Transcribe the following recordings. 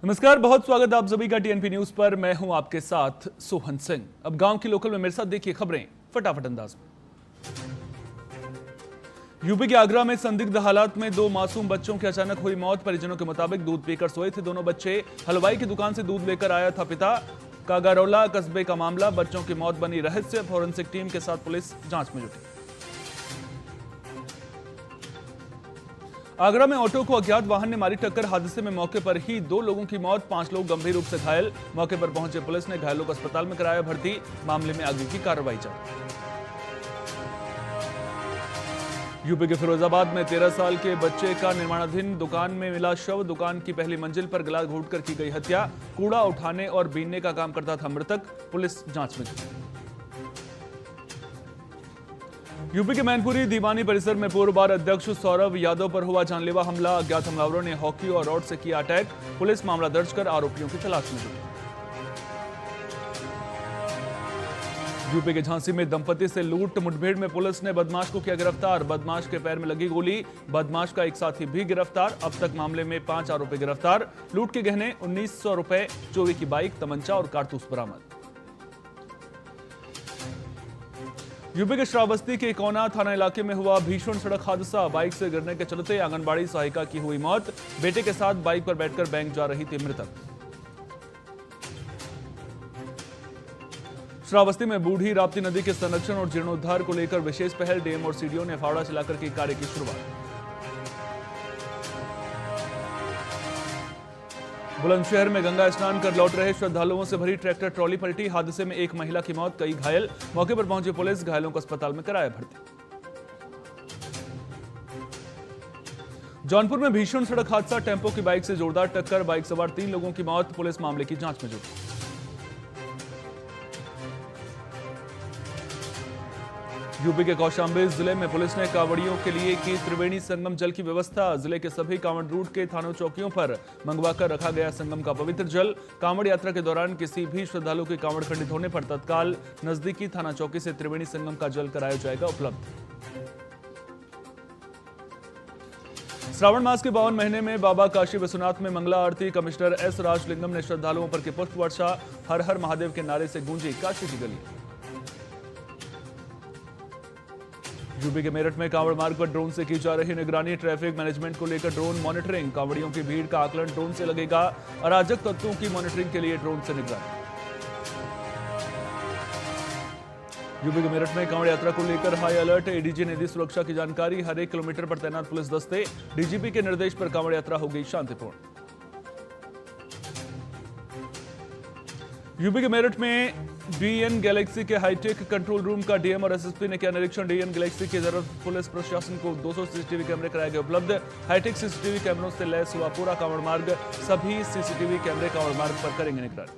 नमस्कार, बहुत स्वागत आप सभी का टीएनपी न्यूज पर। मैं हूं आपके साथ सोहन सिंह। अब गांव की लोकल में मेरे साथ देखिए खबरें फटाफट अंदाज में। यूपी के आगरा में संदिग्ध हालात में दो मासूम बच्चों की अचानक हुई मौत। परिजनों के मुताबिक दूध पीकर सोए थे दोनों बच्चे। हलवाई की दुकान से दूध लेकर आया था पिता। कागारौला कस्बे का मामला। बच्चों की मौत बनी रहस्य। फोरेंसिक टीम के साथ पुलिस जांच में जुटी। आगरा में ऑटो को अज्ञात वाहन ने मारी टक्कर। हादसे में मौके पर ही दो लोगों की मौत, 5 लोग गंभीर रूप से घायल। मौके पर पहुंचे पुलिस ने घायलों को अस्पताल में कराया भर्ती। मामले में आगे की कार्रवाई जारी। यूपी के फिरोजाबाद में 13 साल के बच्चे का निर्माणाधीन दुकान में मिला शव। दुकान की पहली मंजिल पर गला घोंटकर की गई हत्या। कूड़ा उठाने और बीनने का काम करता था मृतक। पुलिस जांच में जुटी। यूपी के मैनपुरी दीवानी परिसर में पूर्व बार अध्यक्ष सौरभ यादव पर हुआ जानलेवा हमला। अज्ञात हमलावरों ने हॉकी और रॉड से किया अटैक। पुलिस मामला दर्ज कर आरोपियों की तलाश में जुटी। यूपी के झांसी में दंपति से लूट मुठभेड़ में पुलिस ने बदमाश को किया गिरफ्तार। बदमाश के पैर में लगी गोली। बदमाश का एक साथी भी गिरफ्तार। अब तक मामले में 5 आरोपी गिरफ्तार। लूट के गहने 1900 रुपए, चोरी की बाइक, तमंचा और कारतूस बरामद। यूपी के श्रावस्ती के कोना थाना इलाके में हुआ भीषण सड़क हादसा। बाइक से गिरने के चलते आंगनबाड़ी सहायिका की हुई मौत। बेटे के साथ बाइक पर बैठकर बैंक जा रही थी मृतक। श्रावस्ती में बूढ़ी राप्ती नदी के संरक्षण और जीर्णोद्धार को लेकर विशेष पहल। डीएम और सीडीओ ने फावड़ा चलाकर की कार्य की शुरुआत। बुलंदशहर में गंगा स्नान कर लौट रहे श्रद्धालुओं से भरी ट्रैक्टर ट्रॉली पलटी। हादसे में एक महिला की मौत, कई घायल। मौके पर पहुंची पुलिस घायलों को अस्पताल में कराया भर्ती। जौनपुर में भीषण सड़क हादसा। टेंपो की बाइक से जोरदार टक्कर। बाइक सवार 3 लोगों की मौत। पुलिस मामले की जांच में जुटी। यूपी के कौशांबी जिले में पुलिस ने कांवड़ियों के लिए की त्रिवेणी संगम जल की व्यवस्था। जिले के सभी कांवड़ रूट के थानों चौकियों पर मंगवाकर रखा गया संगम का पवित्र जल। कांवड़ यात्रा के दौरान किसी भी श्रद्धालु के कांवड़ खंडित होने पर तत्काल नजदीकी थाना चौकी से त्रिवेणी संगम का जल कराया जाएगा उपलब्ध। श्रावण मास के 52 महीने में बाबा काशी विश्वनाथ में मंगला आरती। कमिश्नर एस राजलिंगम ने श्रद्धालुओं पर की पुष्प वर्षा। हर हर महादेव के नारे से गूंजी काशी की गली। यूपी के मेरठ में कांवड़ मार्ग पर ड्रोन से की जा रही निगरानी। ट्रैफिक मैनेजमेंट को लेकर ड्रोन मॉनिटरिंग। कांवड़ियों की भीड़ का आकलन ड्रोन से लगेगा। अराजक तत्वों की मॉनिटरिंग के लिए ड्रोन से निगरानी। यूपी के मेरठ में कांवड़ यात्रा को लेकर हाई अलर्ट। एडीजी ने दी सुरक्षा की जानकारी। हर 1 किलोमीटर पर तैनात पुलिस दस्ते। डीजीपी के निर्देश पर कांवड़ यात्रा होगी शांतिपूर्ण। यूपी के मेरठ में डीएन गैलेक्सी के हाईटेक कंट्रोल रूम का डीएम और एसएसपी ने किया निरीक्षण। डीएन गैलेक्सी की जरूरत पुलिस प्रशासन को 200 सीसीटीवी कैमरे कराए गए उपलब्ध। हाईटेक सीसीटीवी कैमरों से लैस हुआ पूरा कांवड़ मार्ग। सभी सीसीटीवी कैमरे कांवड़ मार्ग पर करेंगे निगरानी।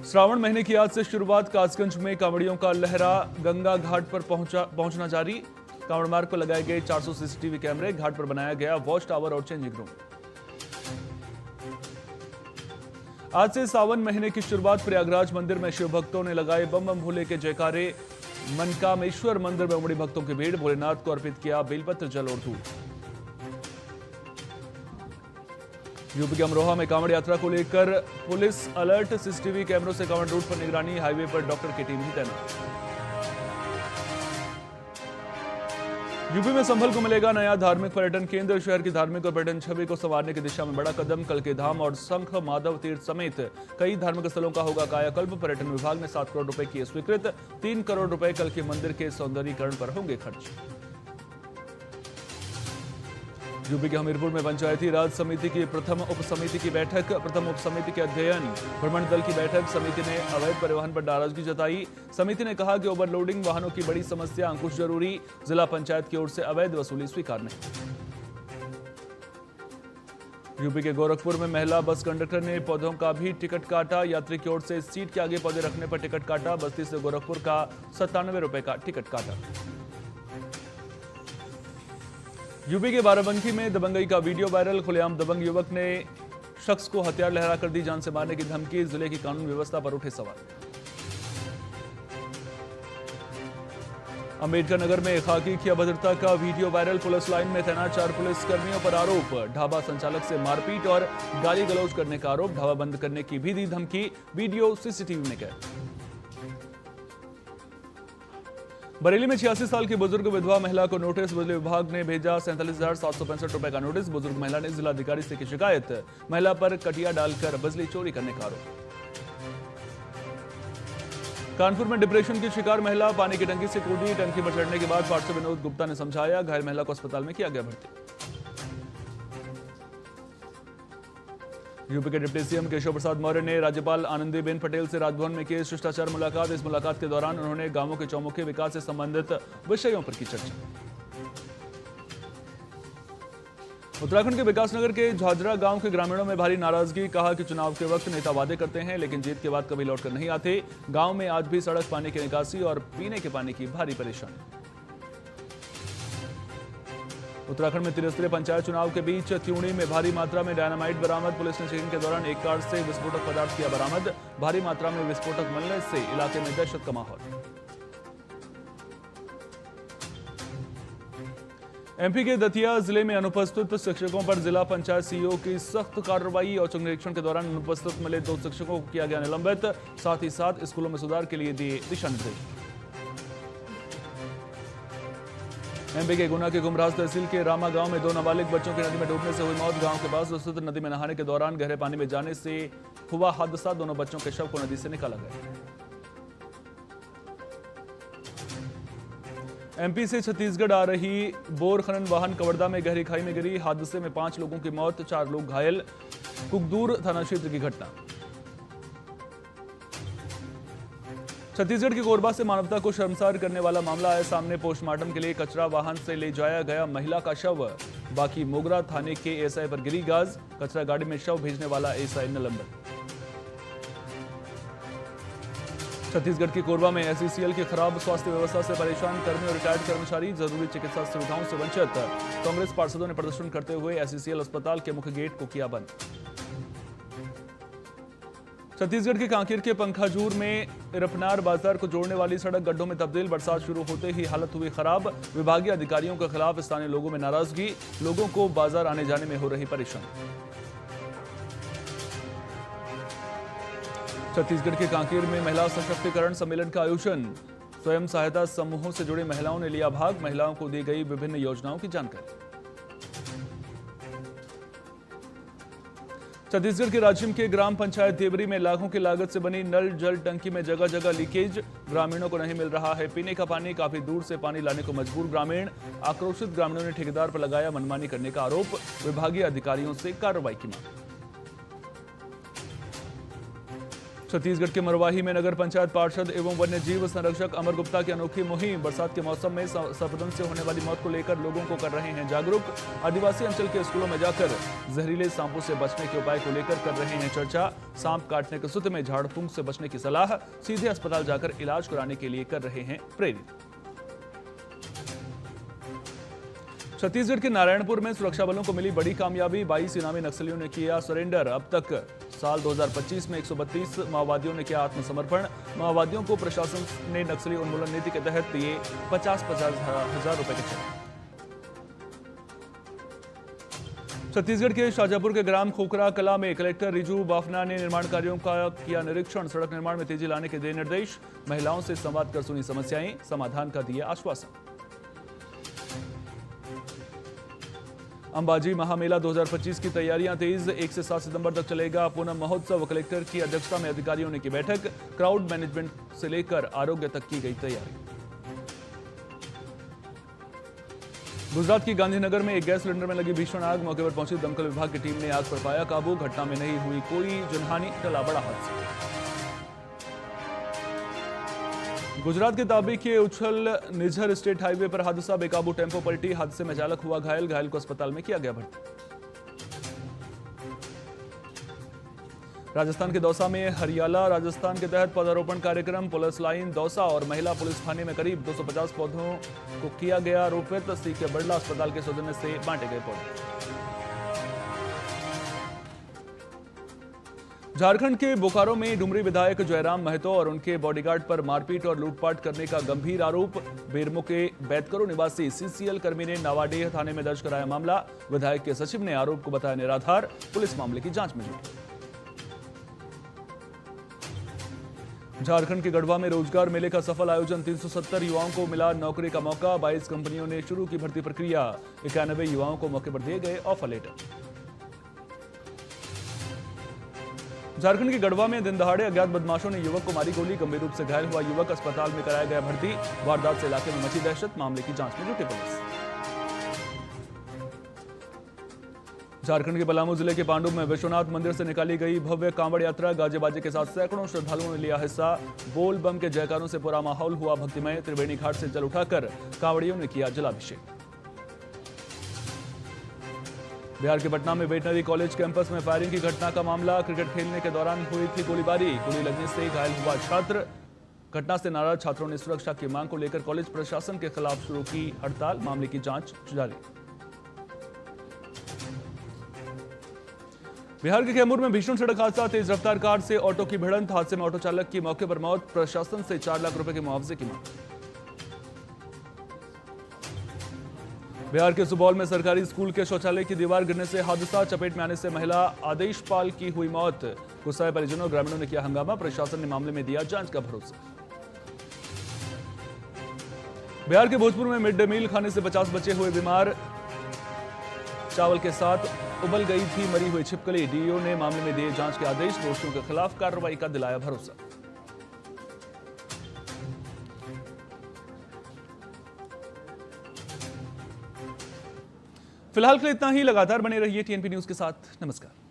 श्रावण महीने की आज से शुरुआत। कासगंज में कांवड़ियों का लहरा गंगा घाट पर पहुंचना जारी। कांवड़ मार्ग पर लगाए गए 400 सीसीटीवी कैमरे। घाट पर बनाया गया वॉच टावर और चेंजिंग रूम। आज से सावन महीने की शुरुआत। प्रयागराज मंदिर में शिव भक्तों ने लगाए बम बम भोले के जयकारे। मनकामेश्वर मंदिर में उमड़ी भक्तों की भीड़। भोलेनाथ को अर्पित किया बेलपत्र, जल और दूध। यूपी के अमरोहा में कांवड़ यात्रा को लेकर पुलिस अलर्ट। सीसीटीवी कैमरों से कांवड़ रूट पर निगरानी। हाईवे पर डॉक्टर की टीम भी तैनात। यूपी में संभल को मिलेगा नया धार्मिक पर्यटन केंद्र। शहर की धार्मिक और पर्यटन छवि को संवारने की दिशा में बड़ा कदम। कल के धाम और शंख माधव तीर्थ समेत कई धार्मिक स्थलों का होगा कायाकल्प। पर्यटन विभाग ने 7 करोड़ रुपए किए स्वीकृत। 3 करोड़ रुपए कल के मंदिर के सौंदर्यीकरण पर होंगे खर्च। यूपी के हमीरपुर में पंचायती राज समिति की प्रथम उप समिति की बैठक। प्रथम उप समिति के अध्ययन भ्रमण दल की बैठक। समिति ने अवैध परिवहन पर नाराजगी जताई। समिति ने कहा कि ओवरलोडिंग वाहनों की बड़ी समस्या, अंकुश जरूरी। जिला पंचायत की ओर से अवैध वसूली स्वीकार नहीं। यूपी के गोरखपुर में महिला बस कंडक्टर ने पौधों का भी टिकट काटा। यात्री की ओर से सीट के आगे पौधे रखने पर टिकट काटा। बस्ती से गोरखपुर का 97 रुपए का टिकट काटा। यूपी के बाराबंकी में दबंगई का वीडियो वायरल। खुलेआम दबंग युवक ने शख्स को हथियार लहराकर दी जान से मारने की धमकी। जिले की कानून व्यवस्था पर उठे सवाल। अंबेडकर नगर में खाकी की अभद्रता का वीडियो वायरल। पुलिस लाइन में तैनात 4 पुलिस कर्मियों पर आरोप। ढाबा संचालक से मारपीट और गाली गलौज करने का आरोप। ढाबा बंद करने की भी दी धमकी। वीडियो सीसीटीवी में कैद। बरेली में 86 साल की बुजुर्ग विधवा महिला को नोटिस। बिजली विभाग ने भेजा 47,765 रुपए का नोटिस। बुजुर्ग महिला ने जिलाधिकारी से की शिकायत। महिला पर कटिया डालकर बिजली चोरी करने का आरोप। कानपुर में डिप्रेशन की शिकार महिला पानी की टंकी से कूदी। टंकी पर चढ़ने के बाद पार्षद विनोद गुप्ता ने समझाया। घायल महिला को अस्पताल में किया गया भर्ती। यूपी के डिप्टी सीएम केशव प्रसाद मौर्य ने राज्यपाल आनंदीबेन पटेल से राजभवन में की शिष्टाचार मुलाकात। इस मुलाकात के दौरान उन्होंने गांवों के चौमुखी विकास से संबंधित विषयों पर की चर्चा। उत्तराखंड के विकासनगर के झाझरा गांव के ग्रामीणों में भारी नाराजगी। कहा कि चुनाव के वक्त नेता वादे करते हैं लेकिन जीत के बाद कभी लौटकर नहीं आते। गांव में आज भी सड़क, पानी की निकासी और पीने के पानी की भारी परेशानी। उत्तराखंड में त्रिस्तरीय पंचायत चुनाव के बीच त्यूणी में भारी मात्रा में डायनामाइट बरामद। पुलिस ने चेकिंग के दौरान एक कार से विस्फोटक पदार्थ किया बरामद। भारी मात्रा में विस्फोटक मिलने से इलाके में दहशत का माहौल। एमपी के दतिया जिले में अनुपस्थित शिक्षकों पर जिला पंचायत सीईओ की सख्त कार्रवाई। औचक निरीक्षण के दौरान अनुपस्थित मिले 2 शिक्षकों को किया गया निलंबित। साथ ही साथ स्कूलों में सुधार के लिए दिए दिशा निर्देश। एमपी के गुना के गुमराज तहसील के रामा गांव में 2 नाबालिग बच्चों की नदी में डूबने से हुई मौत। गांव के पास स्थित नदी में नहाने के दौरान गहरे पानी में जाने से हुआ हादसा। दोनों बच्चों के शव को नदी से निकाला गया। एमपी से छत्तीसगढ़ आ रही बोर खनन वाहन कवर्धा में गहरी खाई में गिरी। हादसे में 5 लोगों की मौत, 4 लोग घायल। कुकदूर थाना क्षेत्र की घटना। छत्तीसगढ़ के कोरबा से मानवता को शर्मसार करने वाला मामला आया सामने। पोस्टमार्टम के लिए कचरा वाहन से ले जाया गया महिला का शव। बाकी मोगरा थाने के एसआई पर गिरी गाज। कचरा गाड़ी में शव भेजने वाला एसआई निलंबित। छत्तीसगढ़ के कोरबा में एसईसीएल की खराब स्वास्थ्य व्यवस्था से परेशान कर्मी और रिटायर्ड कर्मचारी जरूरी चिकित्सा सुविधाओं से वंचित। कांग्रेस पार्षदों ने प्रदर्शन करते हुए एसईसीएल अस्पताल के मुख्य गेट को किया बंद। छत्तीसगढ़ के कांकेर के पंखाजूर में इरपनार बाजार को जोड़ने वाली सड़क गड्ढों में तब्दील। बरसात शुरू होते ही हालत हुई खराब। विभागीय अधिकारियों के खिलाफ स्थानीय लोगों में नाराजगी। लोगों को बाजार आने जाने में हो रही परेशानी। छत्तीसगढ़ के कांकेर में महिला सशक्तिकरण सम्मेलन का आयोजन। स्वयं सहायता समूहों से जुड़ी महिलाओं ने लिया भाग। महिलाओं को दी गई विभिन्न योजनाओं की जानकारी। छत्तीसगढ़ के राजिम के ग्राम पंचायत देवरी में लाखों की लागत से बनी नल जल टंकी में जगह जगह लीकेज। ग्रामीणों को नहीं मिल रहा है पीने का पानी। काफी दूर से पानी लाने को मजबूर ग्रामीण। आक्रोशित ग्रामीणों ने ठेकेदार पर लगाया मनमानी करने का आरोप। विभागीय अधिकारियों से कार्रवाई की मांग। छत्तीसगढ़ के मरवाही में नगर पंचायत पार्षद एवं वन्य जीव संरक्षक अमर गुप्ता की अनोखी मुहिम। बरसात के मौसम में सर्पदंश से होने वाली मौत को लेकर लोगों को कर रहे हैं जागरूक। आदिवासी अंचल के स्कूलों में जाकर जहरीले सांपों से बचने के उपाय को लेकर कर रहे हैं चर्चा। सांप काटने के सूत्र में झाड़ फूंक से बचने की सलाह। सीधे अस्पताल जाकर इलाज कराने के लिए कर रहे हैं प्रेरित। छत्तीसगढ़ के नारायणपुर में सुरक्षा बलों को मिली बड़ी कामयाबी। 22 इनामी नक्सलियों ने किया सरेंडर। अब तक साल 2025 में 132 माओवादियों ने किया आत्मसमर्पण। माओवादियों को प्रशासन ने नक्सली उन्मूलन नीति के तहत दिए 50,000 रुपए के चेक। छत्तीसगढ़ के शाजापुर के ग्राम खोखरा कला में कलेक्टर रिजू बाफना ने निर्माण कार्यों का किया निरीक्षण। सड़क निर्माण में तेजी लाने के दिए निर्देश। महिलाओं से संवाद कर सुनी समस्याएं, समाधान का दिया आश्वासन। अंबाजी महामेला 2025 की तैयारियां तेज। 1 से 7 सितंबर तक चलेगा पूनम महोत्सव। कलेक्टर की अध्यक्षता में अधिकारियों ने की बैठक। क्राउड मैनेजमेंट से लेकर आरोग्य तक की गई तैयारी। गुजरात की गांधीनगर में एक गैस सिलेंडर में लगी भीषण आग। मौके पर पहुंची दमकल विभाग की टीम ने आग पर पाया काबू। घटना में नहीं हुई कोई जनहानि, टला बड़ा हादसा। गुजरात के ताबी के उछल निझर स्टेट हाईवे पर हादसा। बेकाबू टेंपो पलटी। हादसे में चालक हुआ घायल। घायल को अस्पताल में किया गया भर्ती। राजस्थान के दौसा में हरियाला राजस्थान के तहत पौधारोपण कार्यक्रम। पुलिस लाइन दौसा और महिला पुलिस थाने में करीब 250 पौधों को किया गया रोपित। सीके बड़ला अस्पताल के सौजन्य से बांटे गए पौधे। झारखंड के बोकारो में डुमरी विधायक जयराम महतो और उनके बॉडीगार्ड पर मारपीट और लूटपाट करने का गंभीर आरोप। बेरमो के बैतकरो निवासी सीसीएल कर्मी ने नावाडीह थाने में दर्ज कराया मामला। विधायक के सचिव ने आरोप को बताया निराधार। पुलिस मामले की जांच में जुटी। झारखंड के गढ़वा में रोजगार मेले का सफल आयोजन। 370 युवाओं को मिला नौकरी का मौका। 22 कंपनियों ने शुरू की भर्ती प्रक्रिया। 91 युवाओं को मौके पर दिए गए ऑफर लेटर। झारखंड के गढ़वा में दिन दहाड़े अज्ञात बदमाशों ने युवक को मारी गोली। गंभीर रूप से घायल हुआ युवक अस्पताल में कराया गया भर्ती। वारदात से इलाके में मची दहशत। मामले की जांच में जुटी पुलिस। झारखंड के पलामू जिले के पांडु में विश्वनाथ मंदिर से निकाली गई भव्य कांवड़ यात्रा। गाजे बाजे के साथ सैकड़ों श्रद्धालुओं ने लिया हिस्सा। बोल बम के जयकारों से पूरा माहौल हुआ भक्तिमय। त्रिवेणी घाट से जल उठाकर कांवड़ियों ने किया जलाभिषेक। बिहार के पटना में वेटनरी कॉलेज कैंपस में फायरिंग की घटना का मामला। क्रिकेट खेलने के दौरान हुई थी गोलीबारी। गोली लगने से घायल हुआ छात्र। घटना से नाराज छात्रों ने सुरक्षा की मांग को लेकर कॉलेज प्रशासन के खिलाफ शुरू की हड़ताल। मामले की जांच जारी। बिहार के कैमूर में भीषण सड़क हादसा। तेज रफ्तार कार से ऑटो की भिड़ंत। हादसे में ऑटो चालक की मौके पर मौत। प्रशासन से 4 लाख रुपए के मुआवजे की मांग। बिहार के सुपौल में सरकारी स्कूल के शौचालय की दीवार गिरने से हादसा। चपेट में आने से महिला आदेशपाल की हुई मौत। गुस्साए परिजनों और ग्रामीणों ने किया हंगामा। प्रशासन ने मामले में दिया जांच का भरोसा। बिहार के भोजपुर में मिड डे मील खाने से 50 बच्चे हुए बीमार। चावल के साथ उबल गई थी मरी हुई छिपकली। डीईओ ने मामले में दिए जांच के आदेश। दोषियों के खिलाफ कार्रवाई का दिलाया भरोसा। फिलहाल के लिए इतना ही। लगातार बने रहिए टीएनपी न्यूज के साथ। नमस्कार।